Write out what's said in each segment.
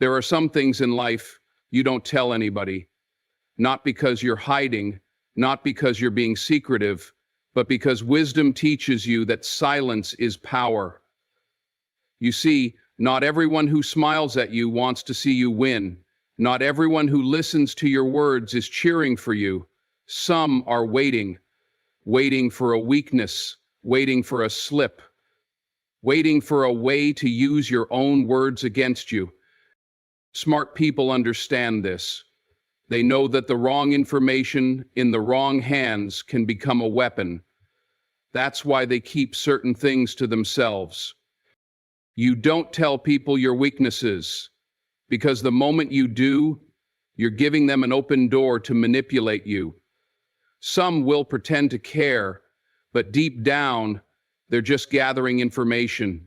There are some things in life you don't tell anybody, not because you're hiding, not because you're being secretive, but because wisdom teaches you that silence is power. You see, not everyone who smiles at you wants to see you win. Not everyone who listens to your words is cheering for you. Some are waiting for a weakness, waiting for a slip, waiting for a way to use your own words against you. Smart people understand this. They know that the wrong information in the wrong hands can become a weapon. That's why they keep certain things to themselves. You don't tell people your weaknesses, because the moment you do, you're giving them an open door to manipulate you. Some will pretend to care, but deep down, they're just gathering information,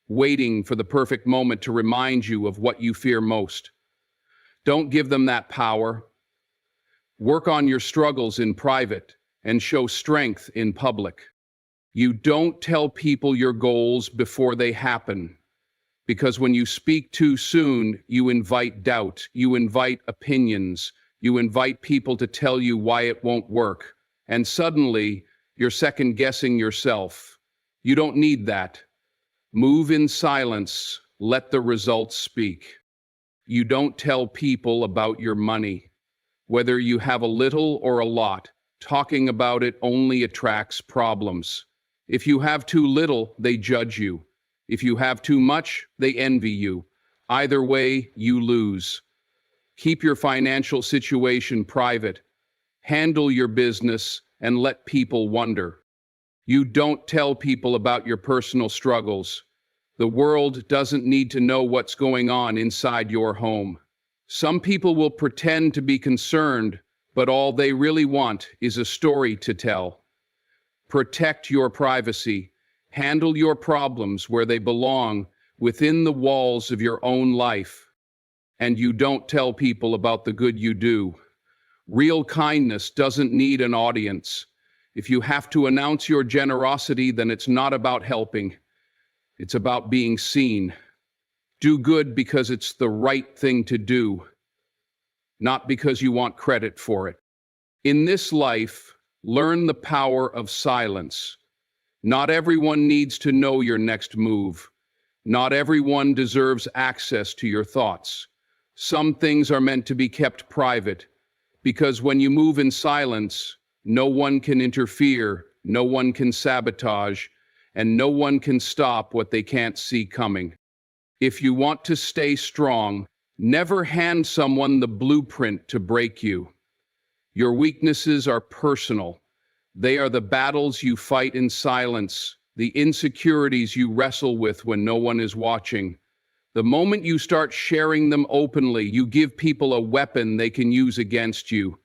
waiting for the perfect moment to remind you of what you fear most. Don't give them that power. Work on your struggles in private and show strength in public. You don't tell people your goals before they happen, because when you speak too soon, you invite doubt, you invite opinions, you invite people to tell you why it won't work, and suddenly you're second-guessing yourself. You don't need that. Move in silence, let the results speak. You don't tell people about your money. Whether you have a little or a lot, talking about it only attracts problems. If you have too little, they judge you. If you have too much, they envy you. Either way, you lose. Keep your financial situation private. Handle your business and let people wonder. You don't tell people about your personal struggles. The world doesn't need to know what's going on inside your home. Some people will pretend to be concerned, but all they really want is a story to tell. Protect your privacy. Handle your problems where they belong, within the walls of your own life. And you don't tell people about the good you do. Real kindness doesn't need an audience. If you have to announce your generosity, then it's not about helping. It's about being seen. Do good because it's the right thing to do, not because you want credit for it. In this life, learn the power of silence. Not everyone needs to know your next move. Not everyone deserves access to your thoughts. Some things are meant to be kept private, because when you move in silence, no one can interfere, no one can sabotage, and no one can stop what they can't see coming. If you want to stay strong, never hand someone the blueprint to break you. Your weaknesses are personal. They are the battles you fight in silence, the insecurities you wrestle with when no one is watching. The moment you start sharing them openly, you give people a weapon they can use against you.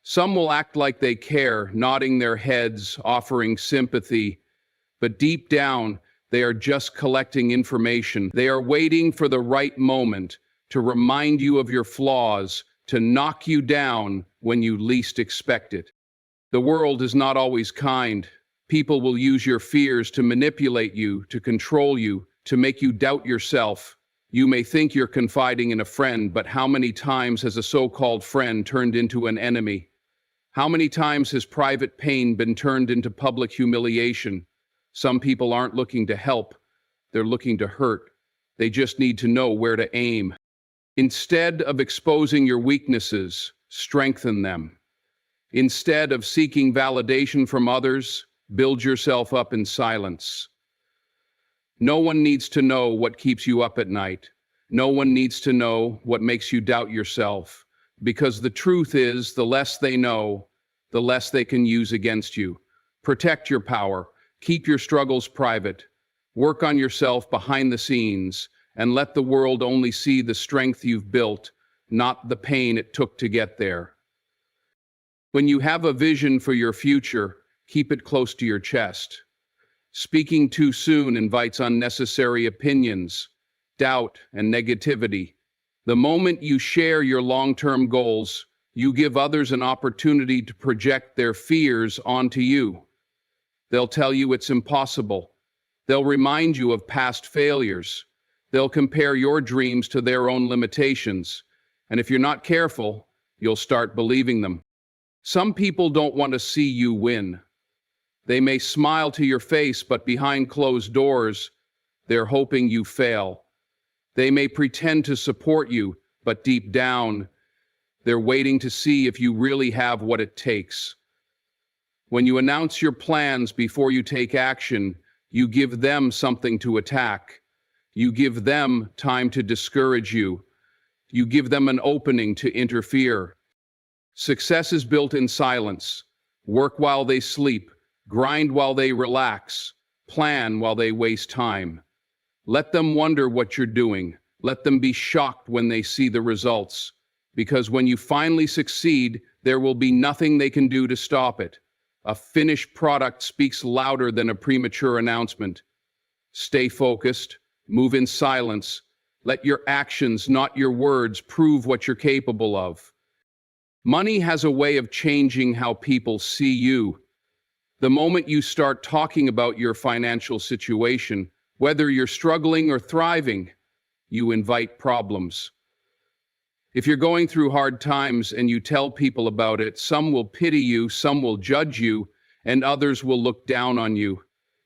Some will act like they care, nodding their heads, offering sympathy, but deep down, they are just collecting information. They are waiting for the right moment to remind you of your flaws, to knock you down when you least expect it. The world is not always kind. People will use your fears to manipulate you, to control you, to make you doubt yourself. You may think you're confiding in a friend, but how many times has a so-called friend turned into an enemy? How many times has private pain been turned into public humiliation? Some people aren't looking to help, they're looking to hurt. They just need to know where to aim. Instead of exposing your weaknesses, strengthen them. Instead of seeking validation from others, build yourself up in silence. No one needs to know what keeps you up at night. No one needs to know what makes you doubt yourself, because the truth is, the less they know, the less they can use against you. Protect your power. Keep your struggles private. Work on yourself behind the scenes, and let the world only see the strength you've built, not the pain it took to get there. When you have a vision for your future, keep it close to your chest. Speaking too soon invites unnecessary opinions, doubt, and negativity. The moment you share your long-term goals, you give others an opportunity to project their fears onto you. They'll tell you it's impossible. They'll remind you of past failures. They'll compare your dreams to their own limitations. And if you're not careful, you'll start believing them. Some people don't want to see you win. They may smile to your face, but behind closed doors, they're hoping you fail. They may pretend to support you, but deep down, they're waiting to see if you really have what it takes. When you announce your plans before you take action, you give them something to attack. You give them time to discourage you. You give them an opening to interfere. Success is built in silence. Work while they sleep, grind while they relax, plan while they waste time. Let them wonder what you're doing. Let them be shocked when they see the results. Because when you finally succeed, there will be nothing they can do to stop it. A finished product speaks louder than a premature announcement. Stay focused, move in silence. Let your actions, not your words, prove what you're capable of. Money has a way of changing how people see you. The moment you start talking about your financial situation, whether you're struggling or thriving, you invite problems. If you're going through hard times and you tell people about it, some will pity you, some will judge you, and others will look down on you.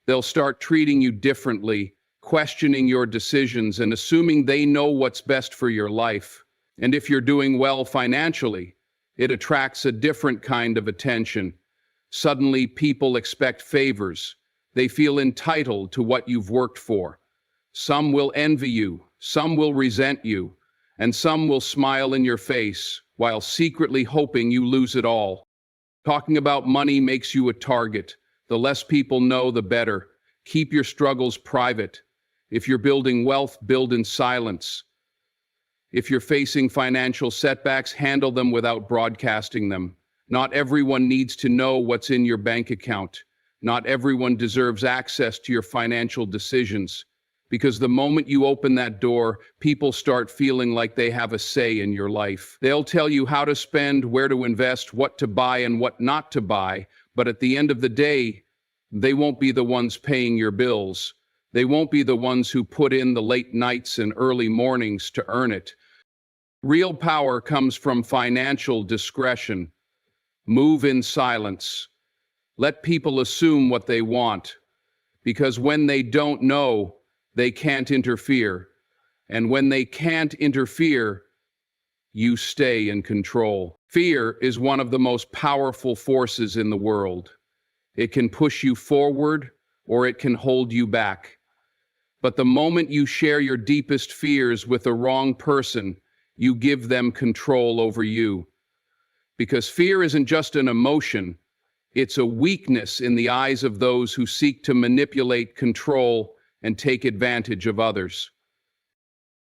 They'll start treating you differently, questioning your decisions and assuming they know what's best for your life. And if you're doing well financially, it attracts a different kind of attention. Suddenly, people expect favors. They feel entitled to what you've worked for. Some will envy you, some will resent you, and some will smile in your face while secretly hoping you lose it all. Talking about money makes you a target. The less people know, the better. Keep your struggles private. If you're building wealth, build in silence. If you're facing financial setbacks, handle them without broadcasting them. Not everyone needs to know what's in your bank account. Not everyone deserves access to your financial decisions. Because the moment you open that door, people start feeling like they have a say in your life. They'll tell you how to spend, where to invest, what to buy and what not to buy. But at the end of the day, they won't be the ones paying your bills. They won't be the ones who put in the late nights and early mornings to earn it. Real power comes from financial discretion. Move in silence. Let people assume what they want. Because when they don't know, they can't interfere. And when they can't interfere, you stay in control. Fear is one of the most powerful forces in the world. It can push you forward or it can hold you back. But the moment you share your deepest fears with the wrong person, you give them control over you. Because fear isn't just an emotion, it's a weakness in the eyes of those who seek to manipulate, control, and take advantage of others.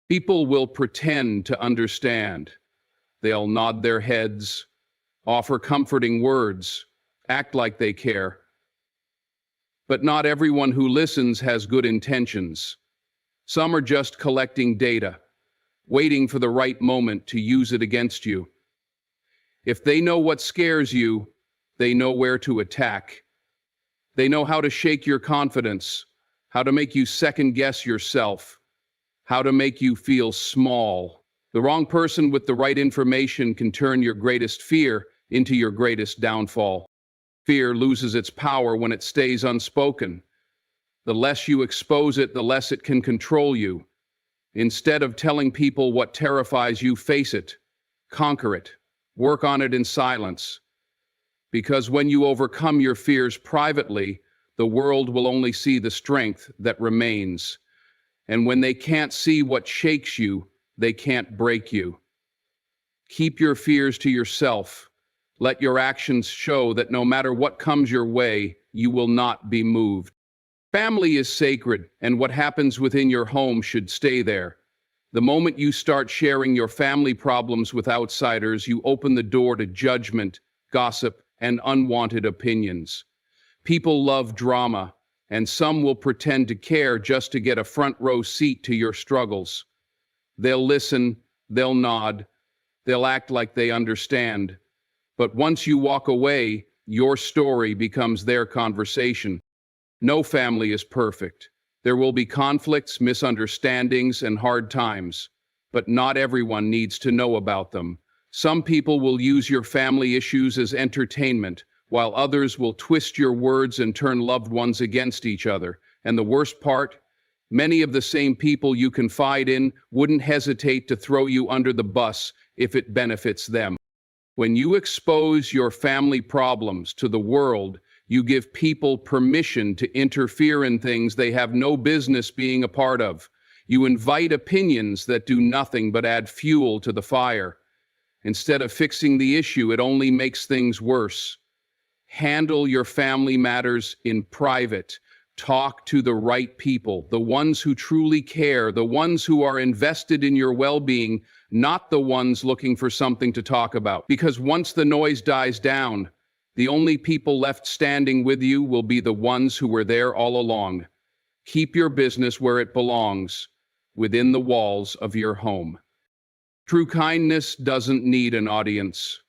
People will pretend to understand. They'll nod their heads, offer comforting words, act like they care. But not everyone who listens has good intentions. Some are just collecting data, waiting for the right moment to use it against you. If they know what scares you, they know where to attack. They know how to shake your confidence, how to make you second-guess yourself, how to make you feel small. The wrong person with the right information can turn your greatest fear into your greatest downfall. Fear loses its power when it stays unspoken. The less you expose it, the less it can control you. Instead of telling people what terrifies you, face it, conquer it, work on it in silence. Because when you overcome your fears privately, the world will only see the strength that remains. And when they can't see what shakes you, they can't break you. Keep your fears to yourself. Let your actions show that no matter what comes your way, you will not be moved. Family is sacred, and what happens within your home should stay there. The moment you start sharing your family problems with outsiders, you open the door to judgment, gossip, and unwanted opinions. People love drama, and some will pretend to care just to get a front row seat to your struggles. They'll listen, they'll nod, they'll act like they understand. But once you walk away, your story becomes their conversation. No family is perfect. There will be conflicts, misunderstandings, and hard times, but not everyone needs to know about them. Some people will use your family issues as entertainment, while others will twist your words and turn loved ones against each other. And the worst part, many of the same people you confide in wouldn't hesitate to throw you under the bus if it benefits them. When you expose your family problems to the world, you give people permission to interfere in things they have no business being a part of. You invite opinions that do nothing but add fuel to the fire. Instead of fixing the issue, it only makes things worse. Handle your family matters in private. Talk to the right people, the ones who truly care, the ones who are invested in your well-being, not the ones looking for something to talk about. Because once the noise dies down, the only people left standing with you will be the ones who were there all along. Keep your business where it belongs, within the walls of your home. True kindness doesn't need an audience.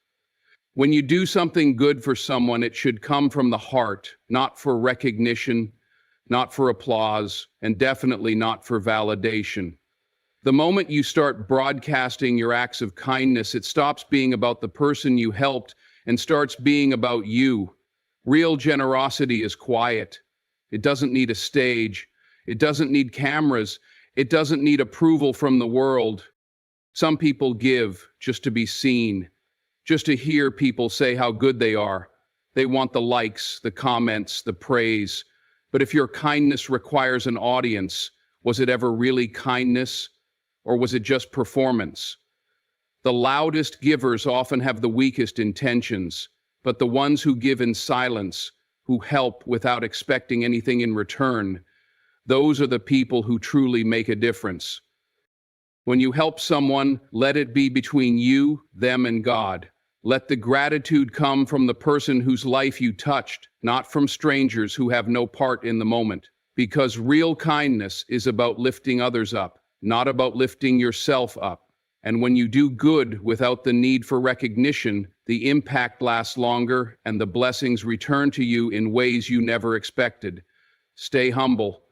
When you do something good for someone, it should come from the heart, not for recognition, not for applause, and definitely not for validation. The moment you start broadcasting your acts of kindness, it stops being about the person you helped and starts being about you. Real generosity is quiet. It doesn't need a stage. It doesn't need cameras. It doesn't need approval from the world. Some people give just to be seen, just to hear people say how good they are. They want the likes, the comments, the praise. But if your kindness requires an audience, was it ever really kindness? Or was it just performance? The loudest givers often have the weakest intentions, but the ones who give in silence, who help without expecting anything in return, those are the people who truly make a difference. When you help someone, let it be between you, them, and God. Let the gratitude come from the person whose life you touched, not from strangers who have no part in the moment. Because real kindness is about lifting others up, not about lifting yourself up. And when you do good without the need for recognition, the impact lasts longer and the blessings return to you in ways you never expected. Stay humble.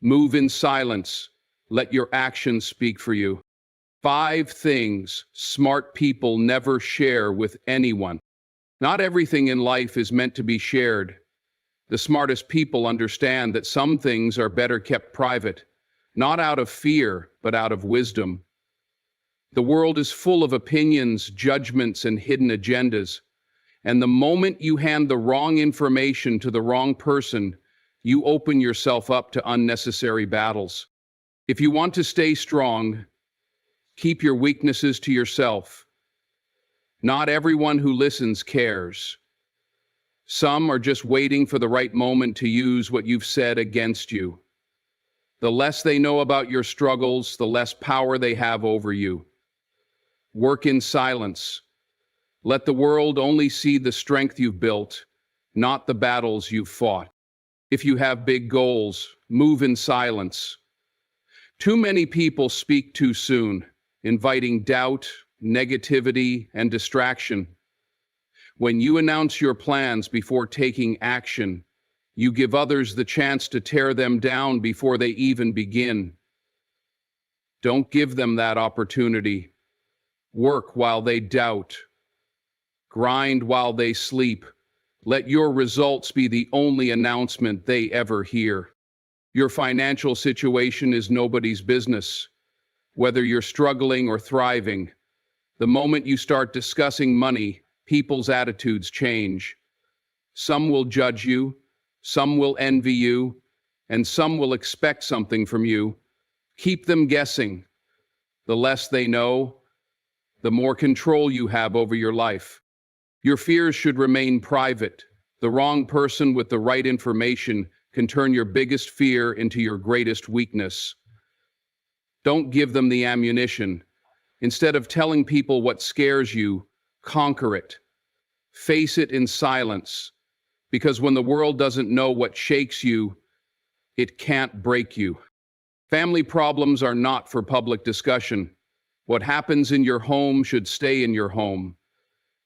Move in silence. Let your actions speak for you. 5 things smart people never share with anyone. Not everything in life is meant to be shared. The smartest people understand that some things are better kept private, not out of fear, but out of wisdom. The world is full of opinions, judgments, and hidden agendas. And the moment you hand the wrong information to the wrong person, you open yourself up to unnecessary battles. If you want to stay strong, keep your weaknesses to yourself. Not everyone who listens cares. Some are just waiting for the right moment to use what you've said against you. The less they know about your struggles, the less power they have over you. Work in silence. Let the world only see the strength you've built, not the battles you've fought. If you have big goals, move in silence. Too many people speak too soon, inviting doubt, negativity, and distraction. When you announce your plans before taking action, you give others the chance to tear them down before they even begin. Don't give them that opportunity. Work while they doubt. Grind while they sleep. Let your results be the only announcement they ever hear. Your financial situation is nobody's business. Whether you're struggling or thriving, the moment you start discussing money, people's attitudes change. Some will judge you, some will envy you, and some will expect something from you. Keep them guessing. The less they know, the more control you have over your life. Your fears should remain private. The wrong person with the right information can turn your biggest fear into your greatest weakness. Don't give them the ammunition. Instead of telling people what scares you, conquer it. Face it in silence. Because when the world doesn't know what shakes you, it can't break you. Family problems are not for public discussion. What happens in your home should stay in your home.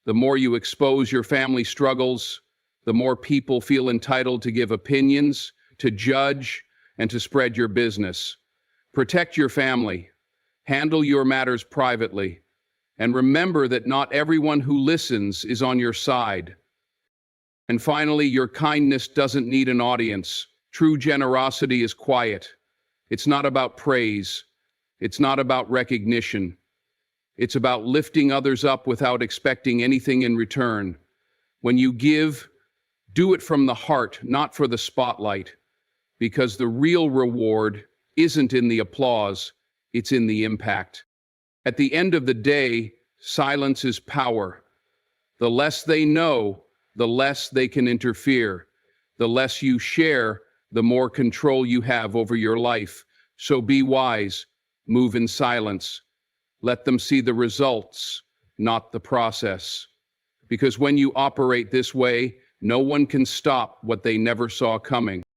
The more you expose your family struggles, the more people feel entitled to give opinions, to judge, and to spread your business. Protect your family. Handle your matters privately. And remember that not everyone who listens is on your side. And finally, your kindness doesn't need an audience. True generosity is quiet. It's not about praise. It's not about recognition. It's about lifting others up without expecting anything in return. When you give, do it from the heart, not for the spotlight, because the real reward isn't in the applause, it's in the impact. At the end of the day, silence is power. The less they know, the less they can interfere. The less you share, the more control you have over your life. So be wise, move in silence. Let them see the results, not the process. Because when you operate this way, no one can stop what they never saw coming.